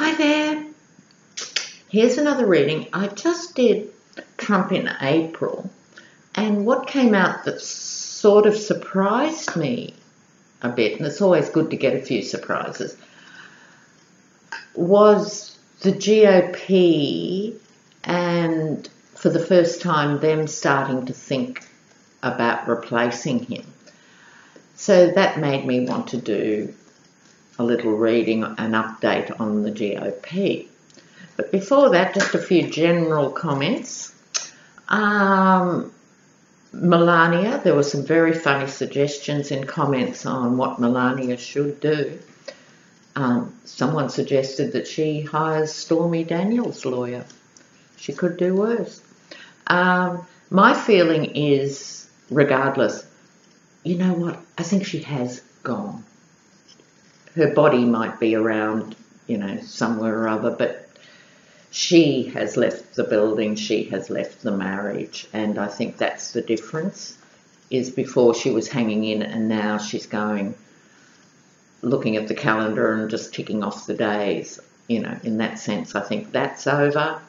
Hi there. Here's another reading. I just did Trump in April, and what came out that sort of surprised me a bit, and it's always good to get a few surprises, was the GOP, and for the first time them starting to think about replacing him. So that made me want to do a little reading, an update on the GOP. But before that, just a few general comments. Melania, there were some very funny suggestions in comments on what Melania should do. Someone suggested that she hires Stormy Daniels' lawyer. She could do worse. My feeling is, regardless, you know what, I think she has gone. Her body might be around, somewhere or other, but she has left the building, she has left the marriage, and I think that's the difference, is before she was hanging in and now she's going, looking at the calendar and just ticking off the days, in that sense. I think that's over.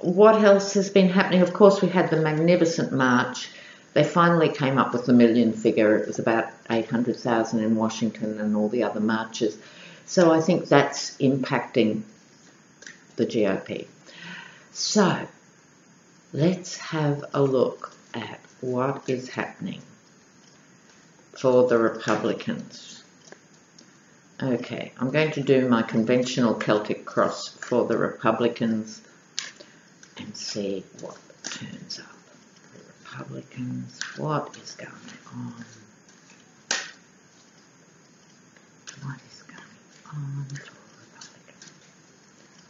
What else has been happening? Of course, we had the magnificent march. They finally came up with the million figure. It was about 800,000 in Washington and all the other marches. So I think that's impacting the GOP. So let's have a look at what is happening for the Republicans. Okay, I'm going to do my conventional Celtic cross for the Republicans and see what turns up. Republicans, what is going on? What is going on for Republicans?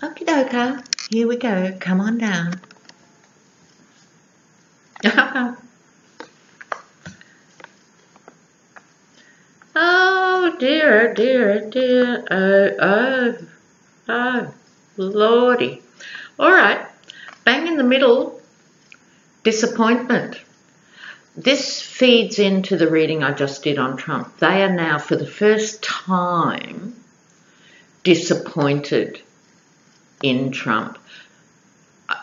Okie dokie, here we go. Come on down. Oh dear, dear, dear. Oh, lordy. All right, bang in the middle. Disappointment. This feeds into the reading I just did on Trump. They are now, for the first time, disappointed in Trump.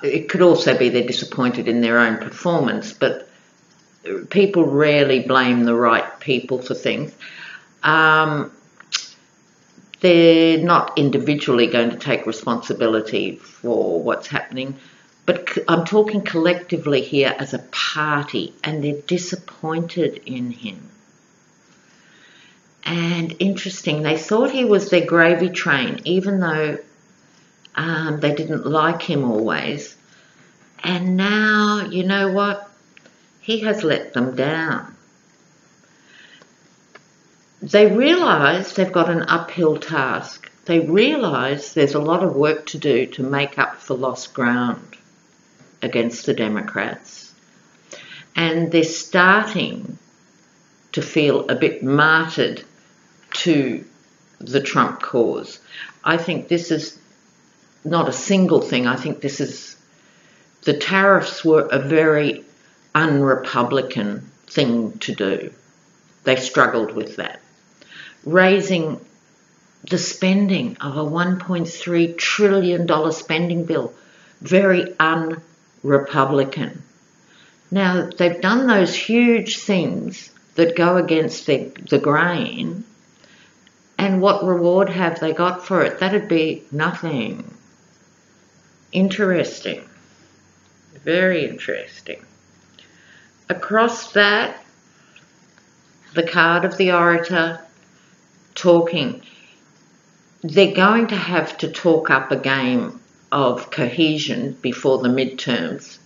It could also be they're disappointed in their own performance, but people rarely blame the right people for things. They're not individually going to take responsibility for what's happening, but I'm talking collectively here as a party, and they're disappointed in him. And interesting, they thought he was their gravy train, even though they didn't like him always. And now, you know what? He has let them down. They realise they've got an uphill task. They realise there's a lot of work to do to make up for lost ground against the Democrats, and they're starting to feel a bit martyred to the Trump cause. I think this is not a single thing. I think this is, the tariffs were a very un-Republican thing to do. They struggled with that. Raising the spending of a $1.3 trillion spending bill, very un-Republican. Now, they've done those huge things that go against the grain, and what reward have they got for it? That'd be nothing. Interesting. Very interesting. Across that, the card of the orator, talking. They're going to have to talk up a game of cohesion before the midterms.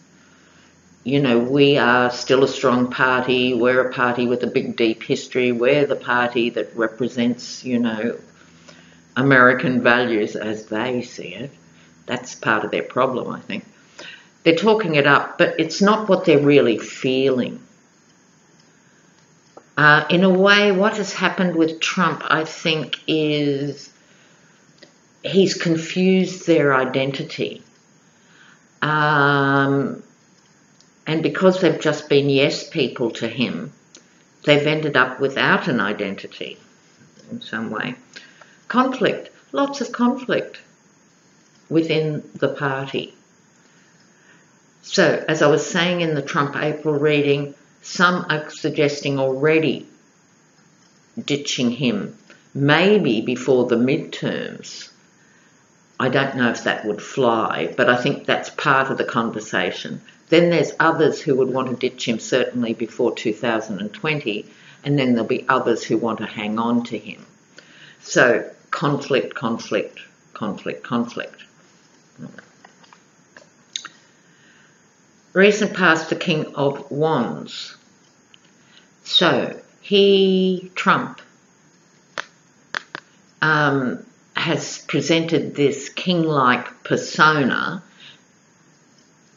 We are still a strong party. We're a party with a big, deep history. We're the party that represents, American values as they see it. That's part of their problem, I think. They're talking it up, but it's not what they're really feeling. In a way, what has happened with Trump, I think, is he's confused their identity. And because they've just been yes people to him, they've ended up without an identity in some way. Conflict, lots of conflict within the party. So, as I was saying in the Trump April reading, some are suggesting already ditching him, maybe before the midterms. I don't know if that would fly, but I think that's part of the conversation. Then there's others who would want to ditch him certainly before 2020, and then there'll be others who want to hang on to him. So conflict, conflict, conflict, conflict. Recent past, the King of Wands. So Trump, has presented this king-like persona.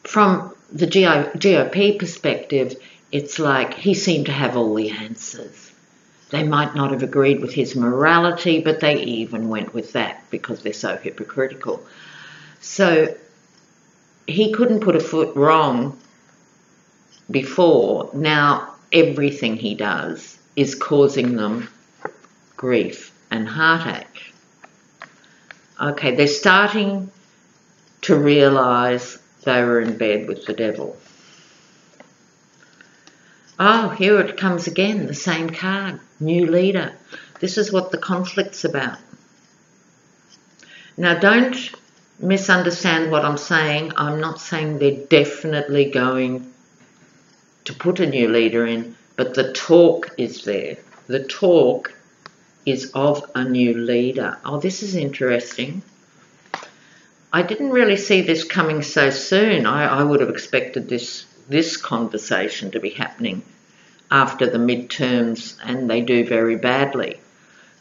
From the GOP perspective, it's like he seemed to have all the answers. They might not have agreed with his morality, but they even went with that because they're so hypocritical. So he couldn't put a foot wrong before. Now everything he does is causing them grief and heartache. Okay, they're starting to realise they were in bed with the devil. Oh, here it comes again, the same card, new leader. This is what the conflict's about. Now, don't misunderstand what I'm saying. I'm not saying they're definitely going to put a new leader in, but the talk is there. The talk is of a new leader. Oh, this is interesting. I didn't really see this coming so soon. I would have expected this conversation to be happening after the midterms, and they do very badly.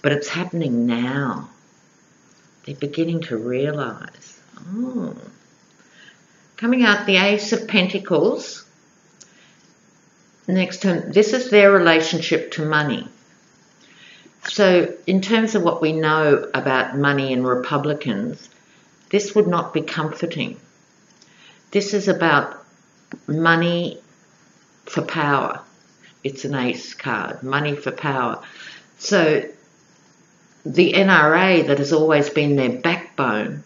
But it's happening now. They're beginning to realise. Oh. Coming out, the Ace of Pentacles. Next term, this is their relationship to money. So in terms of what we know about money and Republicans, this would not be comforting. This is about money for power. It's an ace card, money for power. So the NRA, that has always been their backbone,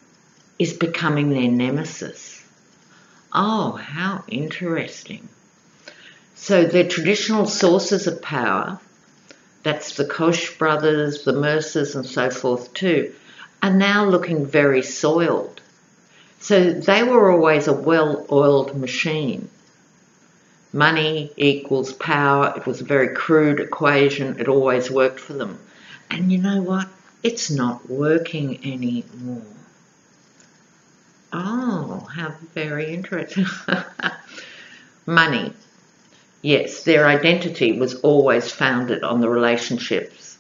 is becoming their nemesis. Oh, how interesting. So their traditional sources of power, that's the Koch brothers, the Mercers and so forth too, are now looking very soiled. So they were always a well-oiled machine. Money equals power. It was a very crude equation. It always worked for them. And you know what? It's not working anymore. Oh, how very interesting. Money. Yes, their identity was always founded on the relationships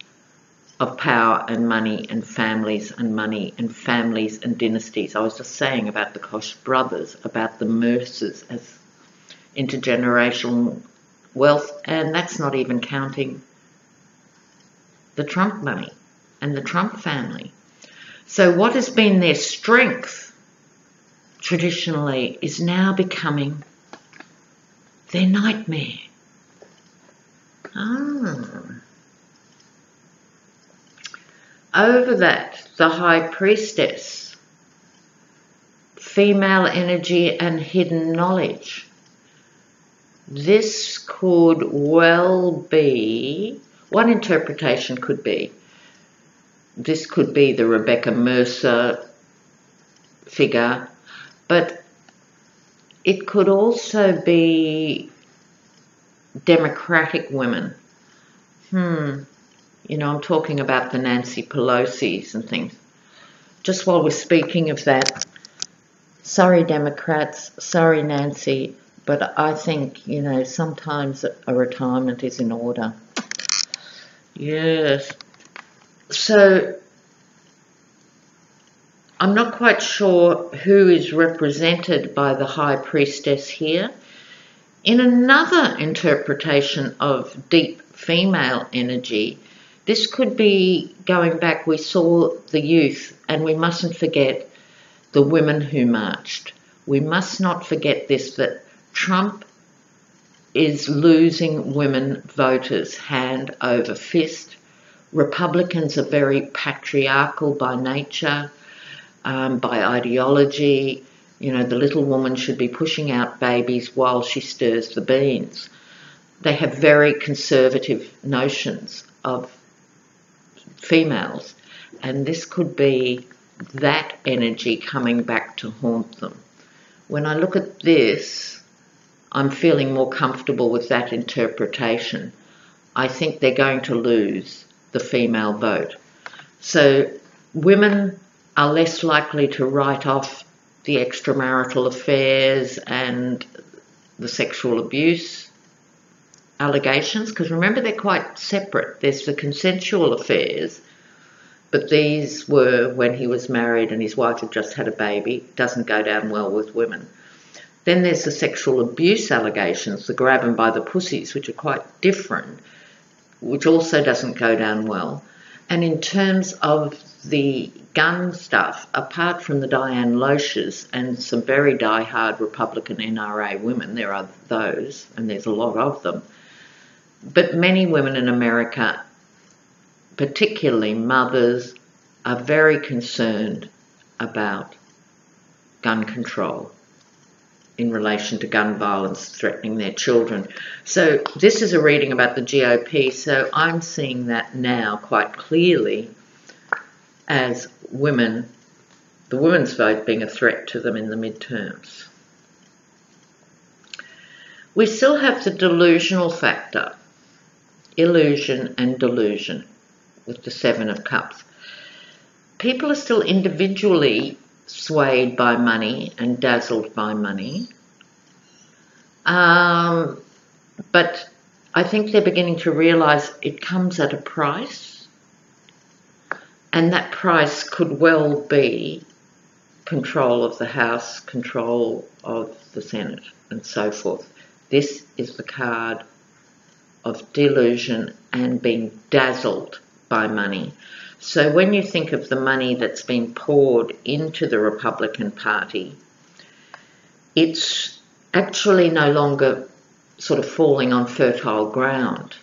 of power and money and families and money and families and dynasties. I was just saying about the Koch brothers, about the Mercers as intergenerational wealth, and that's not even counting the Trump money and the Trump family. So what has been their strength traditionally is now becoming their nightmare. Over that, the High Priestess, female energy and hidden knowledge. This could well be, one interpretation could be, this could be the Rebecca Mercer figure, but it could also be Democratic women. You know, I'm talking about the Nancy Pelosi's and things. Just while we're speaking of that, sorry Democrats, sorry Nancy, but I think, you know, sometimes a retirement is in order. Yes. So I'm not quite sure who is represented by the High Priestess here. In another interpretation of deep female energy, this could be going back, we saw the youth, and we mustn't forget the women who marched. We must not forget this, that Trump is losing women voters hand over fist. Republicans are very patriarchal by nature, by ideology. You know, the little woman should be pushing out babies while she stirs the beans. They have very conservative notions of females, and this could be that energy coming back to haunt them. When I look at this, I'm feeling more comfortable with that interpretation. I think they're going to lose the female vote. So women are less likely to write off the extramarital affairs and the sexual abuse allegations, because remember, they're quite separate. There's the consensual affairs, but these were when he was married and his wife had just had a baby. Doesn't go down well with women. Then there's the sexual abuse allegations, the grab 'em by the pussies, which are quite different, which also doesn't go down well. And in terms of the gun stuff, apart from the Diane Loesch's and some very die-hard Republican NRA women, there are those, and there's a lot of them, but many women in America, particularly mothers, are very concerned about gun control in relation to gun violence threatening their children. So this is a reading about the GOP, so I'm seeing that now quite clearly as women, the women's vote being a threat to them in the midterms. We still have the delusional factor, illusion and delusion, with the Seven of Cups. People are still individually swayed by money and dazzled by money. But I think they're beginning to realise it comes at a price, and that price could well be control of the House, control of the Senate, and so forth. This is the card of delusion and being dazzled by money. So when you think of the money that's been poured into the Republican Party, it's actually no longer sort of falling on fertile ground.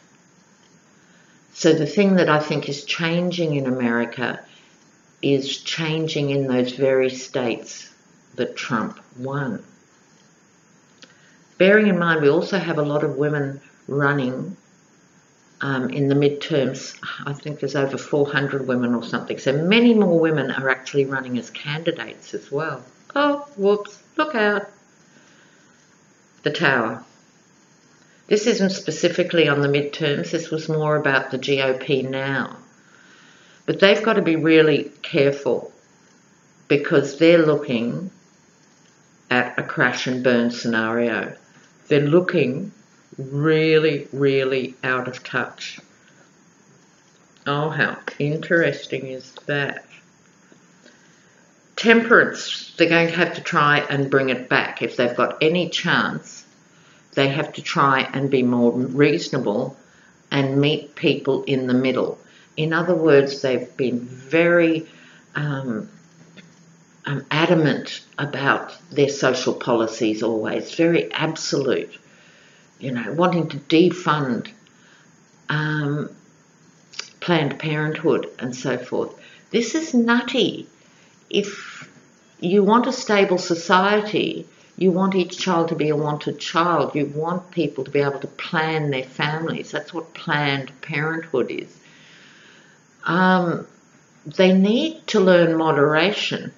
So the thing that I think is changing in America is changing in those very states that Trump won. Bearing in mind, we also have a lot of women running in the midterms. I think there's over 400 women or something. So many more women are actually running as candidates as well. Oh, whoops, look out. The Tower. This isn't specifically on the midterms. This was more about the GOP now. But they've got to be really careful because they're looking at a crash and burn scenario. They're looking really, really out of touch. Oh, how interesting is that? Temperance, they're going to have to try and bring it back. If they've got any chance, they have to try and be more reasonable and meet people in the middle. In other words, they've been very adamant about their social policies always, very absolute. You know, wanting to defund Planned Parenthood and so forth. This is nutty. If you want a stable society, you want each child to be a wanted child. You want people to be able to plan their families. That's what Planned Parenthood is. They need to learn moderation.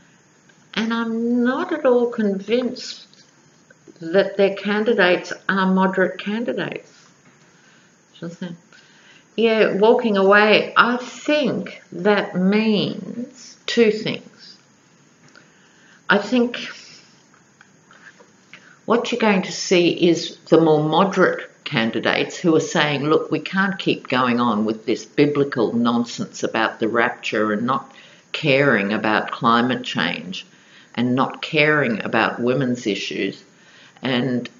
And I'm not at all convinced that their candidates are moderate candidates. Yeah, walking away, I think that means two things. I think what you're going to see is the more moderate candidates who are saying, look, we can't keep going on with this biblical nonsense about the rapture and not caring about climate change and not caring about women's issues, and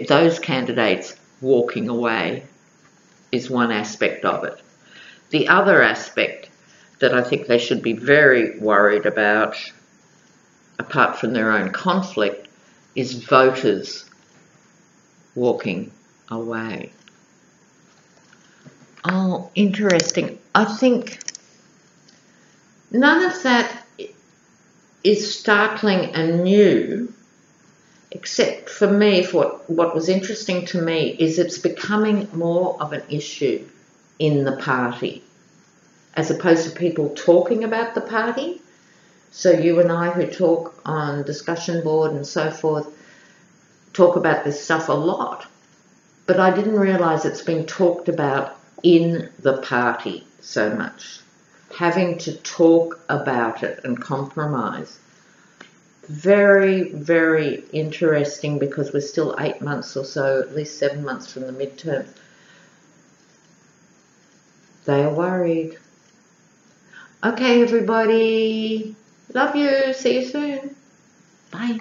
those candidates walking away is one aspect of it. The other aspect that I think they should be very worried about, apart from their own conflict, is voters walking away. Oh, interesting. I think none of that is startling and new, except for me, for what was interesting to me is it's becoming more of an issue in the party, as opposed to people talking about the party. So you and I, who talk on discussion board and so forth, talk about this stuff a lot. But I didn't realise it's been talked about in the party so much. Having to talk about it and compromise. Very, very interesting, because we're still 8 months or so, at least 7 months from the midterms. They are worried. Okay, everybody. Love you. See you soon. Bye.